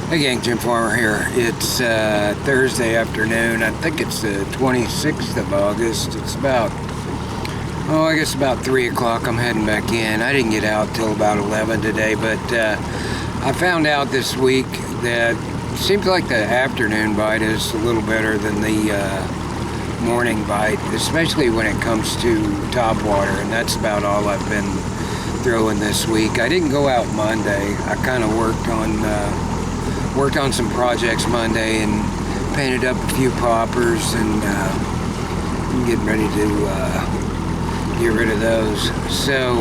Hey gang, Jim Farmer here. It's Thursday afternoon. I think it's the 26th of August. It's about, I guess about 3 o'clock. I'm heading back in. I didn't get out till about 11 today, but I found out this week that it seems like the afternoon bite is a little better than the morning bite, especially when it comes to topwater, and that's about all I've been throwing this week. I didn't go out Monday. I kind of worked on some projects Monday and painted up a few poppers, and I'm getting ready to get rid of those. So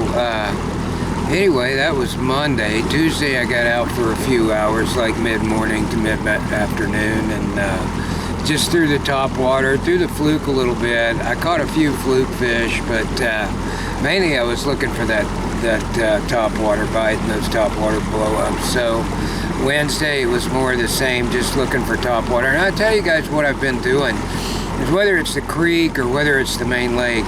anyway, that was Monday. Tuesday I got out for a few hours, like mid-morning to mid-afternoon, and just threw the top water, threw the fluke a little bit. I caught a few fluke fish, but mainly I was looking for that top water bite and those top water blow-ups. So Wednesday it was more of the same, just looking for top water. And I'll tell you guys what I've been doing is, whether it's the creek or whether it's the main lake,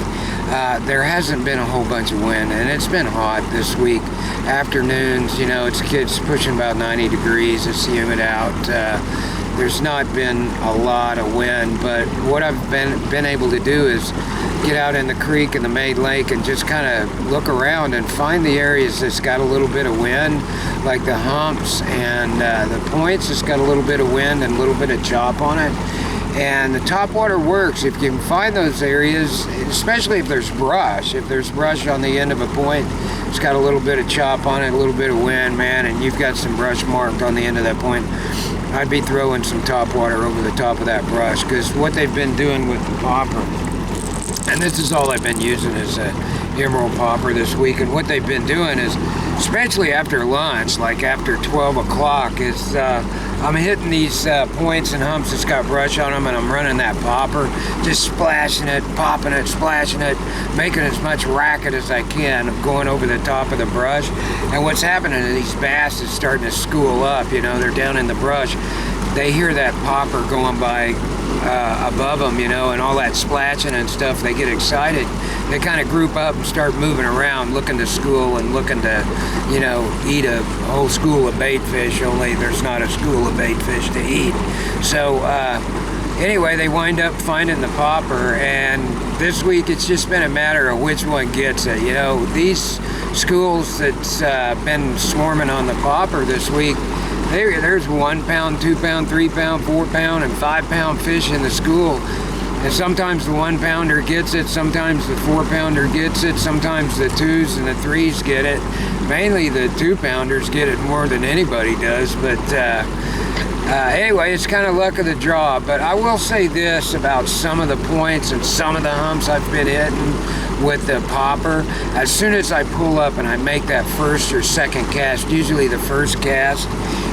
there hasn't been a whole bunch of wind, and it's been hot this week. Afternoons, you know, it's pushing about 90 degrees. It's humid out. There's not been a lot of wind, but what I've been able to do is get out in the creek and the main lake and just kind of look around and find the areas that's got a little bit of wind, like the humps and the points that's got a little bit of wind and a little bit of chop on it. And the topwater works if you can find those areas, especially if there's brush. If there's brush on the end of a point, it's got a little bit of chop on it, a little bit of wind, man, and you've got some brush marked on the end of that point, I'd be throwing some topwater over the top of that brush, because what they've been doing with the popper, and this is all I've been using, is a emerald popper this week, and what they've been doing is, especially after lunch, like after 12 o'clock, is I'm hitting these points and humps that's got brush on them, and I'm running that popper, just splashing it, popping it, splashing it, making as much racket as I can, going over the top of the brush. And what's happening is these bass is starting to school up, you know, they're down in the brush. They hear that popper going by above them, you know, and all that splashing and stuff. They get excited. They kind of group up and start moving around, looking to school and looking to, you know, eat a whole school of bait fish, only there's not a school of bait fish to eat. So anyway, they wind up finding the popper, and this week it's just been a matter of which one gets it. You know, these schools that's been swarming on the popper this week, there's 1 pound, 2 pound, 3 pound, 4 pound, and 5 pound fish in the school. And sometimes the 1 pounder gets it, sometimes the 4 pounder gets it, sometimes the 2s and the 3s get it. Mainly the 2 pounders get it more than anybody does, but anyway, it's kind of luck of the draw. But I will say this about some of the points and some of the humps I've been hitting with the popper. As soon as I pull up and I make that first or second cast, usually the first cast,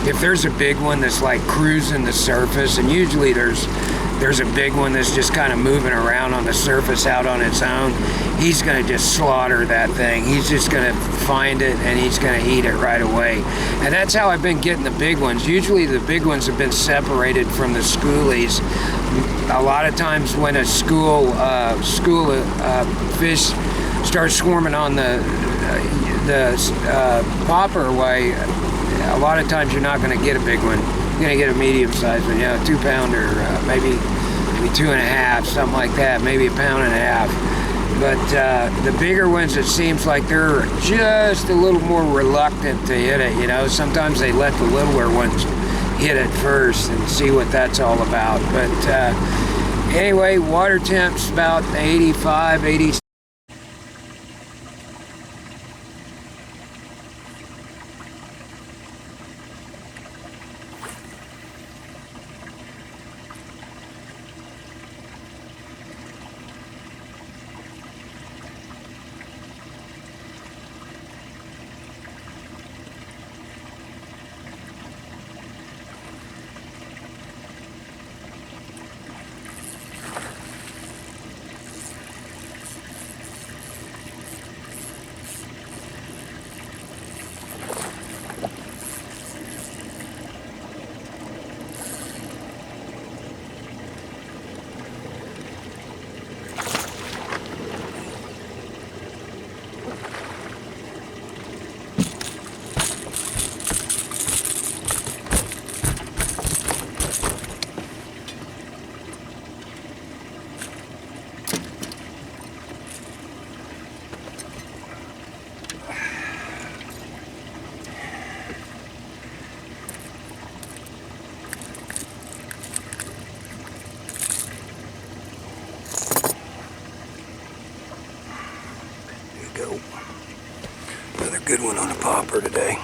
if there's a big one that's like cruising the surface, and usually there's a big one that's just kind of moving around on the surface out on its own, he's going to just slaughter that thing. He's just going to find it and he's going to eat it right away. And that's how I've been getting the big ones. Usually the big ones have been separated from the schoolies. A lot of times when a school fish starts swarming on the popper way, a lot of times you're not going to get a big one. You're going to get a medium-sized one, you know, 2 pounder, maybe 2.5, something like that, maybe 1.5 pounds. But the bigger ones, it seems like they're just a little more reluctant to hit it, you know. Sometimes they let the littler ones hit it first and see what that's all about. But anyway, water temp's about 85, 86. one on a popper today.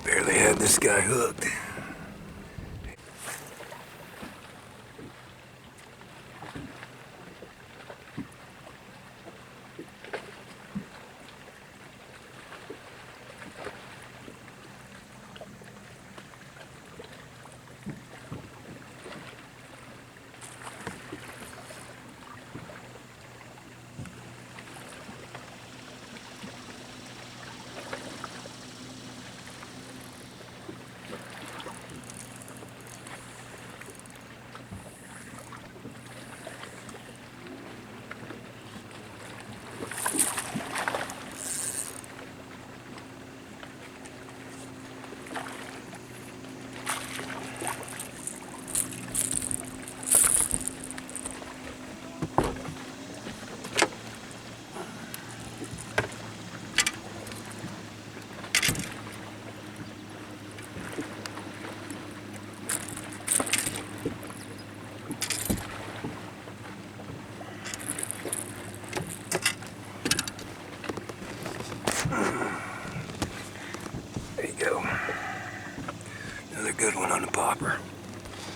Barely had this guy hooked.